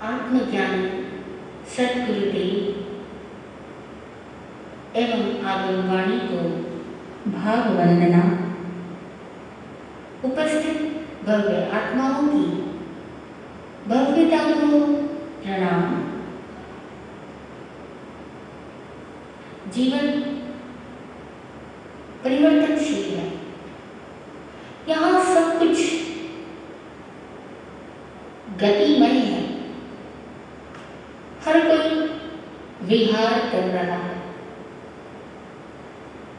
आत्मज्ञानी सद्गुरुदेव एवं आगमवाणी को भाव वंदना। उपस्थित भव्य आत्माओं की भव्यता को प्रणाम। जीवन परिवर्तनशील है। यहाँ सब कुछ गतिमय है। हर कोई विहार कर रहा है।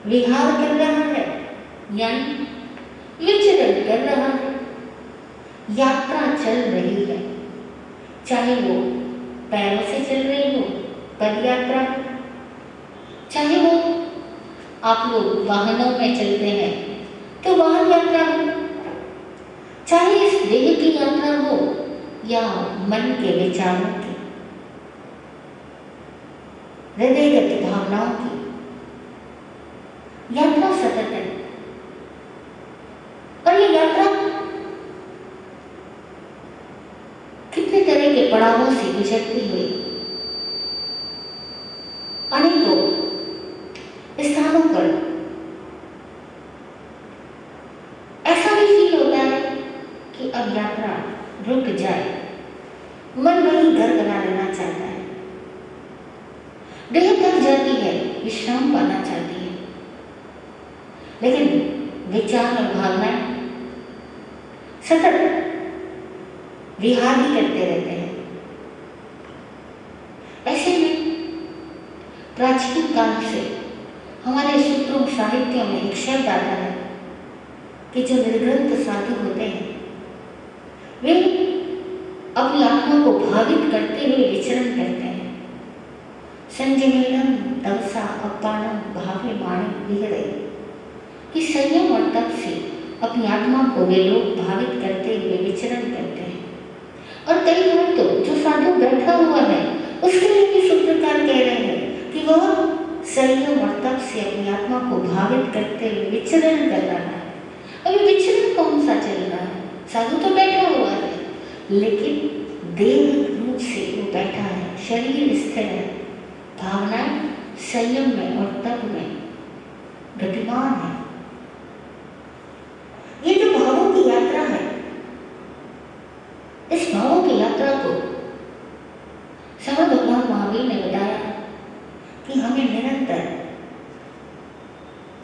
विहार कर रहा है यानी विचरण कर रहा है। यात्रा चल रही है, चाहे वो पैरों से चल रही हो, पद यात्रा, चाहे वो आप लोग वाहनों में चलते हैं तो वाहन यात्रा हो, चाहे इस देह की यात्रा हो या मन के विचारों की, हृदयगत भावनाओं की यात्रा सतत है। और ये यात्रा कितने तरह के पड़ावों से गुजरती हुई अनेकों स्थानों पर ऐसा भी फील होता है कि अब यात्रा रुक जाए। मन वही घर बना लेना चाहता है। देह थक जाती है, विश्राम पाना चाहती है, लेकिन विचार और भावनाएं सतत विहार ही करते रहते हैं। ऐसे में प्राचीन काल से हमारे सूत्रों साहित्यों में एक शब्द आता है कि जो निर्ग्रंथ साधु होते हैं वे अपनी आत्मा को भावित करते हुए विचरण करते हैं। संजमेनम तवसा अपाणम भावे माणिक विहरे कि संयम और तप से अपनी आत्मा को वे लोग भावित करते हुए विचरण करते हैं। और कई बार तो जो साधु बैठा हुआ है उसके लिए भी सूत्रकार कह रहे हैं कि वह संयम और तप से अपनी आत्मा को भावित करते हुए विचरण कर रहा है। अभी विचरण कौन सा चल रहा है? साधु तो बैठा हुआ है, लेकिन देह रूप से वो बैठा है, शरीर स्थिर है, भावनाएं संयम में और तप में गतिमान है। ये जो भावों की यात्रा है, इस भावों की यात्रा को समर्थ भगवान महावीर ने बताया कि हमें निरंतर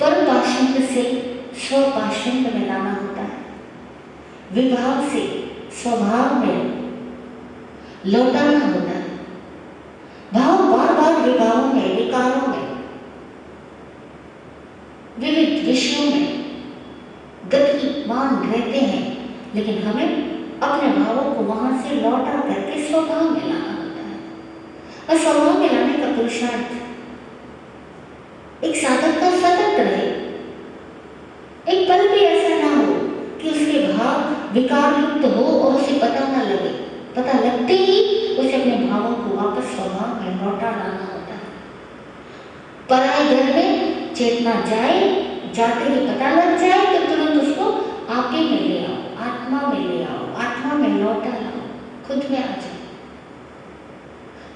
पर पाषंड से स्वपाषंड में लाना होता है। विभाव से स्वभाव में लौटाना होता है। भाव बार बार विभावों में, विकारों में, विविध विषयों में गतिमान रहते हैं, लेकिन हमें अपने भावों को वहां से लौटा करके स्वभाव में लाना होता है। और स्वभाव में लाने का पुरुषार्थ एक साधक का सतत रहे। एक पल भी ऐसा ना हो कि उसके भाव विकार युक्त हो और उसे पता ना लगे। पता लगते ही उसे अपने भावों को वापस स्वभाव में लौटा लाना होता है। पराये घर में चेतना जाए, जाते ही पता लग जाए तो तुरंत उसको आपे में ले आओ, आत्मा में ले आओ, आत्मा में लौटा लाओ, खुद में आ जाओ।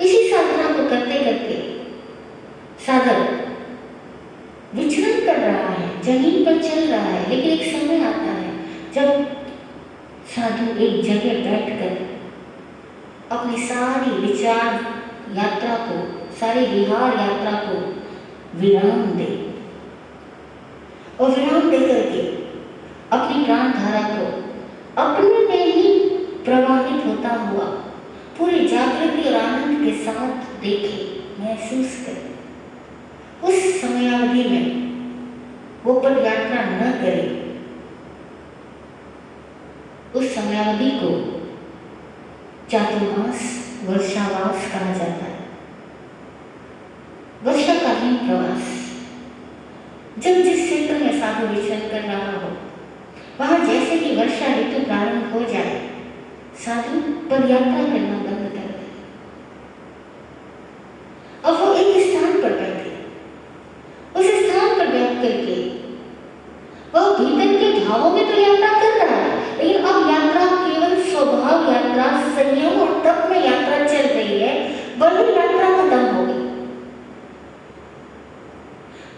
इसी साधना को करते करते साधक विचरण कर रहा है, जमीन पर चल रहा है, लेकिन एक समय आता है जब साधु एक जगह बैठकर अपनी सारी विचार यात्रा को, सारी विहार यात्रा को विराम दे और विराम दे करके अपनी प्राण धारा को अपने में ही प्रवाहित होता हुआ पूरी जागृति और आनंद के साथ देखे, महसूस करे। उस समयावधि में वो पद यात्रा न करे। उस समयावधि को चातुर्मास, वर्षावास कहा जाता है। वर्षाकालीन प्रवास। जब जिस क्षेत्र में साधु विचरण कर रहा हो, वहां जैसे कि वर्षा ऋतु प्रारंभ हो जाए, साधु पद यात्रा करना बंद कर दे। अब वो एक स्थान पर बैठे, उस स्थान पर बैठ करके वह भीतर के भावों में तो यात्रा कर रहा है, लेकिन अब यात्रा केवल स्वभाव यात्रा, संयम और तप में यात्रा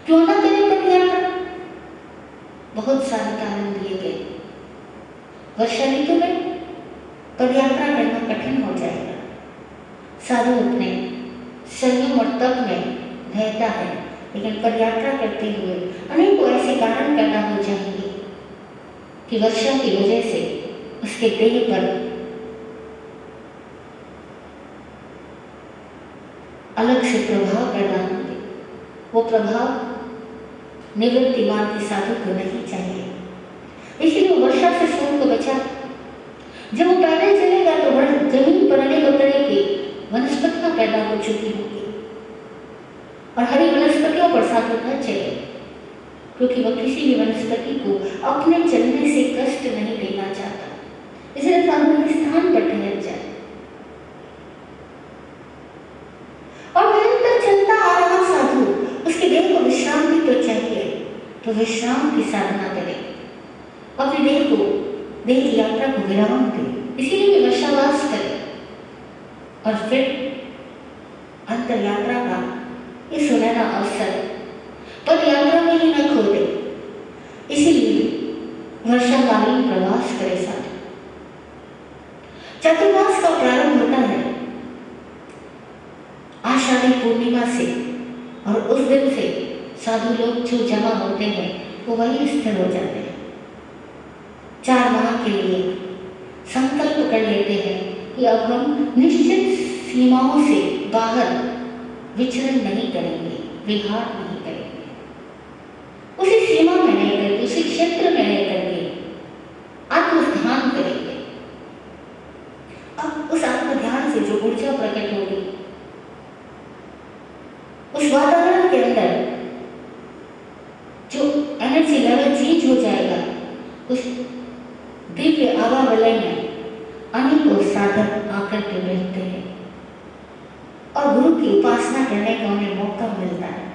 क्यों ना करें पदयात्रा? बहुत सारे कारण दिए गए। वर्षा ऋतु में पदयात्रा करना कठिन हो जाएगा। साधु अपने संयम और तप में रहता है, लेकिन पदयात्रा करते हुए अनेकों ऐसे कारण पैदा हो जाएंगे कि वर्षा की वजह से उसके देह पर अलग से प्रभाव पैदा होंगे। वो प्रभाव निवृत्ति मार्ग के साधु को नहीं चाहिए, इसलिए वो वर्षा से स्वयं को बचा। जब वो पैदल चलेगा तो जमीन पर अनेक तरह की वनस्पतियां पैदा हो चुकी होंगी और हरी वनस्पतियों पर साधु न चले, क्योंकि वह किसी भी वनस्पति को अपने चलने से कष्ट नहीं देना चाहता। इसलिए साधु स्थान पर ठहर जाए और निरंतर चलता आ रहा साधु, उसके देह को विश्राम भी तो चाहिए, तो विश्राम की साधना करे, अपने देह की यात्रा को विराम दे। इसीलिए वे वर्षावास करे और फिर अंतर यात्रा का ये सुनहरा अवसर पद यात्रा में ही न खो दे। इसीलिए वर्षाकालीन प्रवास करे साधु। चतुर्मास का प्रारंभ होता है आषाढ़ी पूर्णिमा से और उस दिन से साधु लोग जो जमा होते हैं वो वही स्थिर हो जाते हैं। 4 माह के लिए संकल्प कर लेते हैं कि अब हम निश्चित सीमाओं से बाहर विचरण नहीं करेंगे, विहार नहीं करेंगे, उसी सीमा में नहीं करके, उसी क्षेत्र में नहीं करके आत्मध्यान करेंगे। अब उस आत्मध्यान से जो ऊर्जा प्रकट होगी, उस वातावरण के अंदर जो एनर्जी लेवल चेंज हो जाएगा, उस दिव्य आवावलय में अनेकों साधक आकर के मिलते हैं और गुरु की उपासना करने का उन्हें मौका मिलता है।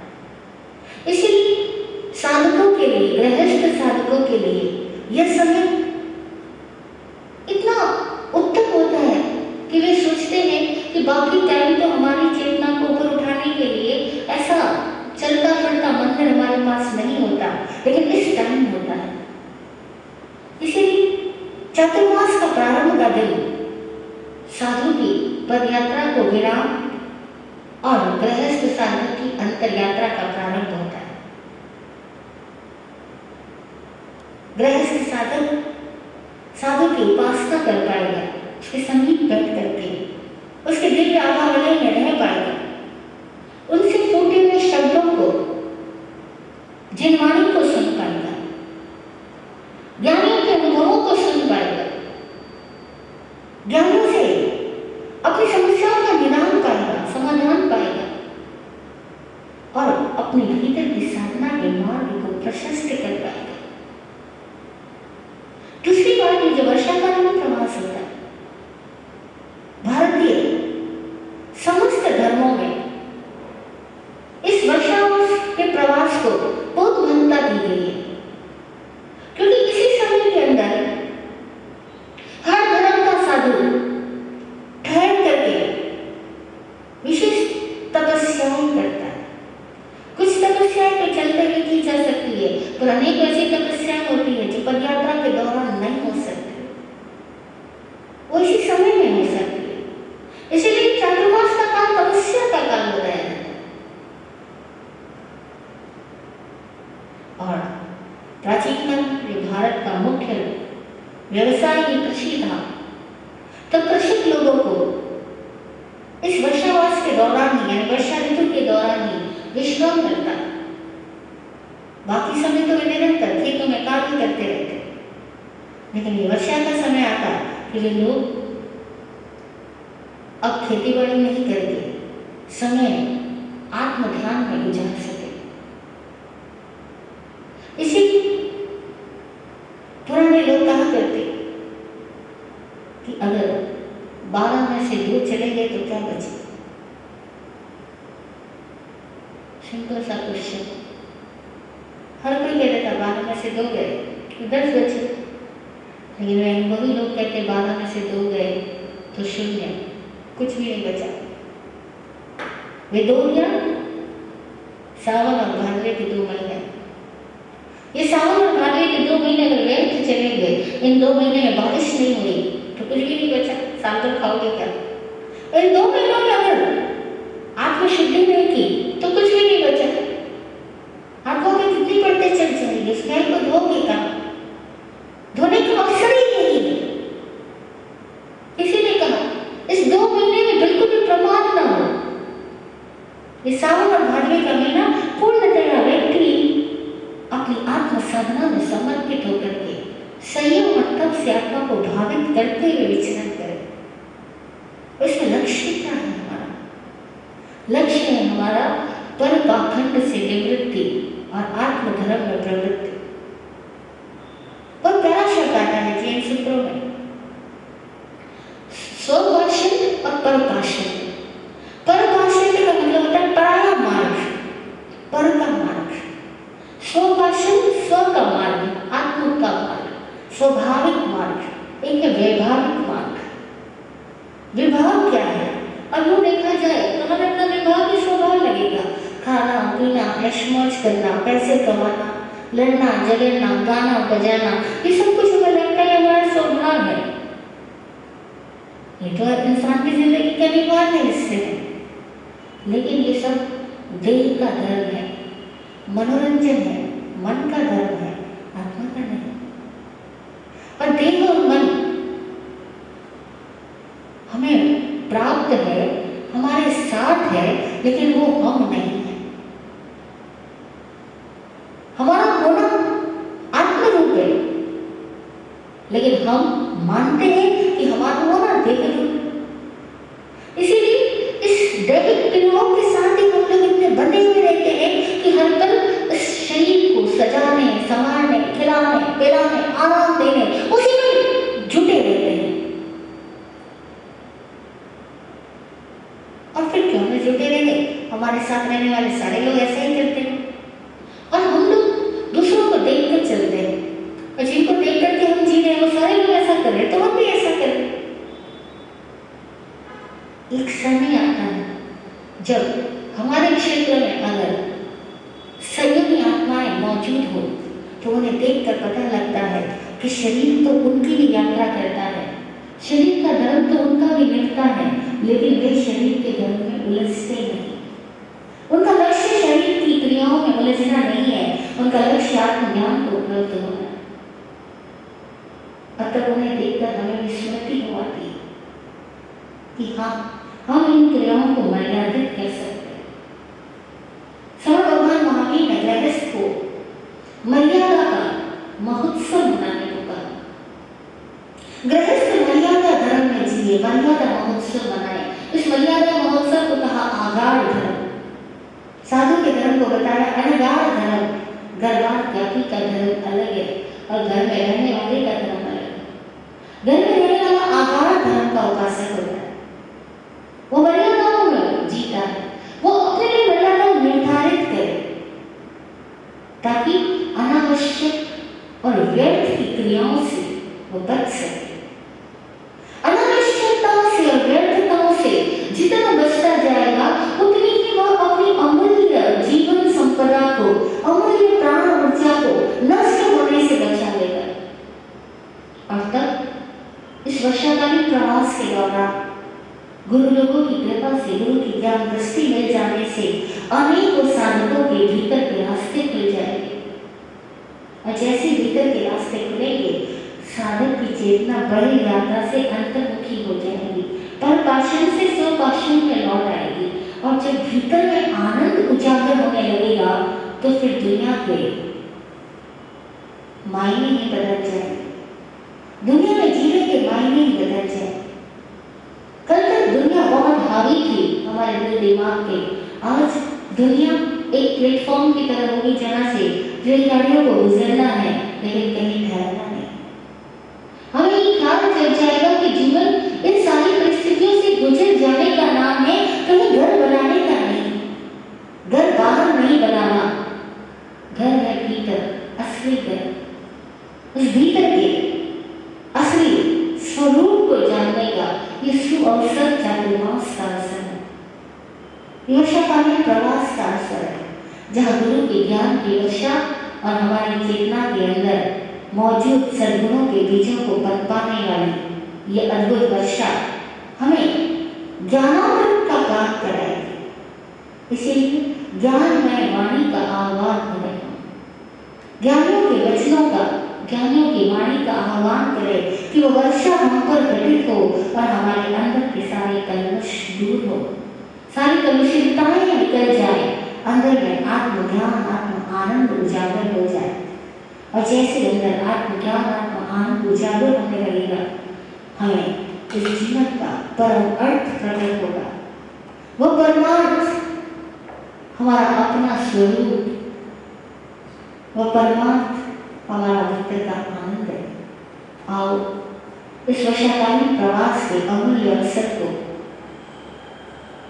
इसीलिए साधकों के लिए, गृहस्थ साधकों के लिए यह समय इतना उत्तम होता है कि वे सोचते हैं कि बाकी टाइम तो हमारी चेतना को ऊपर उठाने के लिए ऐसा चलता फिरता मंदिर हमारे पास नहीं होता, लेकिन इस टाइम होता है। इसीलिए चतुर्मास का प्रारंभ का दिन साधु की पदयात्रा को विराम और गृहस्थ साधक की अंतर यात्रा का प्रारंभ होता है। गृहस्थ साधक साधु की उपासना कर पाएगा, उसके समीप बैठ करके उसके दिव्य आवावलय में रह पाएगा, उनसे फूटे हुए शब्दों को, जिनवाणी को सुन पाएगा, ज्ञानियों के अनुभवों को सुन पाएगा, ज्ञानियों से अपनी समस्याओं का निदान पाएगा, समाधान पाएगा और अपने भीतर की साधना के मार्ग को प्रशस्त कर पाएगा। दूसरी बात, ये जो वर्षाकालीन प्रवास होता है, भारतीय समस्त धर्मों में इस वर्षावास के प्रवास को बहुत मान्यता दी गई है, क्योंकि इसी समय के अंदर हर धर्म का साधु ठहर करके विशेष तपस्याएं करता है। कुछ तपस्याएं तो चलते हुए की जा सकती है, पर अनेक ऐसी तपस्याएं होती है जो पदयात्रा के दौरान नहीं हो सकती, वो इसी समय में हो सकती है। इसीलिए चातुर्मास का काल तपस्या का काल बताया जाता है। और प्राचीन काल में भारत का मुख्य व्यवसाय ही कृषि था, तो कृषक लोगों को इस वर्षावास के दौरान ही, यानी वर्षा ऋतु के दौरान ही विश्राम मिलता। बाकी समय तो वे निरंतर खेतों में कार्य करते रहते, लेकिन ये वर्षा का समय आता कि वे लोग अब खेती बाड़ी नहीं करके समय आत्मध्यान में गुजार सके। इसीलिए पुराने लोग कहा करते कि अगर 12 में से 2 चले गए तो क्या बचे। सिंपल सा क्वेश्चन, हर कोई कह देता 12 में से 2 गए तो 10 बचे, लेकिन वही लोग कहते 12 में से 2 गए तो 0, कुछ भी नहीं बचा। वे 2 या सावन और भादवे के 2 महीने। ये सावन और भादवे के 2 महीने अगर व्यर्थ चले गए, इन 2 महीने में बारिश नहीं हुई तो कुछ भी नहीं बचा। साल भर खाओगे क्या? इन 2 महीनों में अगर आत्मशुद्धि नहीं की तो कुछ भी नहीं बचा। आंखों में कितनी पड़ते चल जाएंगे, स्मेल को धोगे कहाँ? धोने का अवसर ही नहीं है। किसी ने कहा इस 2 महीने में बिल्कुल भी प्रमाद ना हो। ये सावन और भादवे का महीना पूर्णतया व्यक्ति अपनी आत्म साधना में समर्पित होकर के संयम और तप से आत्मा को भावित करते हुए विचरण करें। इसमें लक्ष्य क्या है? हमारा लक्ष्य है हमारा पर पाखंड से निवृत्ति और आत्मधर्म में प्रवृत्ति। और प्यारा शब्द आता है जैन सूत्रों में, स्वभाषण और परभाषण। परभाषण का मतलब होता है पराया मार्ग, पर का मार्ग। स्वभाषण स्व का मार्ग, आत्म का मार्ग, स्वाभाविक मार्ग। एक है वैभाविक मार्ग। विभाग क्या है? अब वो देखा जाए तो हमें अपना विभाग भी स्वभाव लगेगा। खाना पीना, ऐश मौज करना, पैसे कमाना, लड़ना झगड़ना, गाना बजाना, ये सब कुछ हमें लगता है हमारा स्वभाव है। ये तो इंसान की जिंदगी का अनिवार्य है इससे। लेकिन ये सब देह का धर्म है, मनोरंजन है, मन का धर्म है, आत्मा का नहीं। और देह और मन हमें प्राप्त है, हमारे साथ है, लेकिन वो हम नहीं है। हमारा होना आत्म रूप है, लेकिन हम मानते हैं कि हमारा होना देह रूप। इसीलिए इस दैविक क्रियाओं के साथ ही हम लोग इतने बने हुए रहते हैं कि हर पल इस शरीर को सजाने, संवारने, खिलाने, पिलाने, आराम देने, उसी में जुटे रहते हैं। और फिर क्यों में जुटे रहते? हमारे साथ रहने वाले सारे लोग ऐसा ही करते हैं और हम लोग दूसरों को देख कर चलते हैं, और जिनको देख करके हम जी रहे हैं वो सारे लोग ऐसा कर रहे हैं तो हम भी ऐसा करें। एक समय आता है जब हमारे क्षेत्र में अगर संयमी आत्माएं मौजूद हो तो उन्हें देखकर पता लगता है कि शरीर तो उनकी भी यात्रा करता है, शरीर का धर्म तो उनका भी निभता है, लेकिन वे शरीर के धर्म में उलझते नहीं। उनका लक्ष्य शरीर की क्रियाओं में उलझना नहीं है, उनका लक्ष्य आत्मज्ञान को उपलब्ध होना है। और तब उन्हें देखकर हमें विस्मृति हो आती है कि हाँ, हम इन क्रियाओं को मर्यादित कर सकते हैं। स्वामी भगवान महावीर ने गृहस्थ को मर्यादा का महोत्सव मनाने को कहा। गृहस्थ मर्यादा धर्म में जिए, मर्यादा महोत्सव मनाए। इस मर्यादा महोत्सव को कहा आगाढ़ धर्म। साधु के धर्म को बताया अनगाढ़ धर्म। गर्भात व्यापी का धर्म अलग है और घर में रहने वाले का धर्म अलग है। घर में रहने वाला आगाढ़ धर्म का उपासक होता है, वो मर्यादाओं में जीता है, वो अपने लिए मर्यादा निर्धारित करे ताकि अनावश्यक और व्यर्थ की क्रियाओं से वो बच सके। अनावश्यकताओं से और व्यर्थताओं से जितना बचता जाएगा उतनी ही वह अपनी अमूल्य जीवन संपदा को, अमूल्य प्राण ऊर्जा को नष्ट होने से बचा लेगा। और तब इस वर्षाकालीन प्रवास के दौरान गुरु लोगों की कृपा से, गुरु की ज्ञान दृष्टि मिल जाने से अनेकों साधकों के भीतर के रास्ते खुल जाएंगे। और जैसे भीतर के रास्ते खुलेंगे, साधक की चेतना बड़ी यात्रा से अंतर्मुखी हो जाएगी, परपाषण से स्वपाषण में लौट आएगी। और जब भीतर में आनंद उजागर होने लगेगा तो फिर दुनिया के मायने ही बदल जाए, दुनिया में जीने के मायने ही बदल जाए। कल तक दुनिया बहुत हावी थी हमारे दिल दिमाग पे, आज दुनिया एक प्लेटफॉर्म की तरह होगी जहाँ से रेलगाड़ियों को गुजरना है लेकिन कहीं ठहरना नहीं। हमें ये ख्याल चल जाएगा कि जीवन इन सारी परिस्थितियों से गुजर जाने का नाम है, कहीं घर बनाने का नहीं। घर बाहर नहीं बनाना, घर है भीतर, असली घर। उस भीतर के असली स्वरूप को जानने का ये सुअवसर चातुर्मास का अवसर है, वर्षाकालीन प्रवास का अवसर है। जहाँ गुरु के ज्ञान की वर्षा और हमारी चेतना के अंदर मौजूद सद्गुणों के बीजों को पनपाने वाली ये अद्भुत वर्षा हमें ज्ञानामृत का काम कराएगी। इसीलिए ज्ञानमय वाणी का आह्वान करें, ज्ञानियों के वचनों का, ज्ञानियों की वाणी का आह्वान करें कि वो वर्षा हम पर घटित हो और हमारे अंदर के सारे कलुष दूर हो, सारी कलुषितताएं निकल जाए, अंदर में आत्मज्ञान आत्म आनंद उजागर हो जाए। और जैसे अंदर आत्मज्ञान आत्म आनंद उजागर होने लगेगा, हमें इस जीवन का परम अर्थ प्रकट होगा। वो परमार्थ हमारा अपना स्वरूप, वो परमार्थ हमारा भीतर का आनंद है। आओ इस वर्षाकालीन प्रवास के अमूल्य अवसर को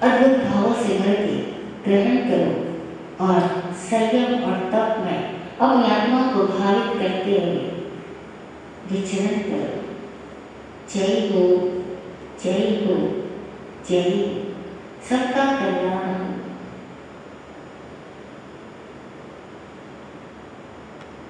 अद्भुत भावों से भर के ग्रहण करो और संयम और तप में अपनी आत्मा को भावित करते हुए विचरण करो। जय हो, जय हो, जय हो। सबका कल्याण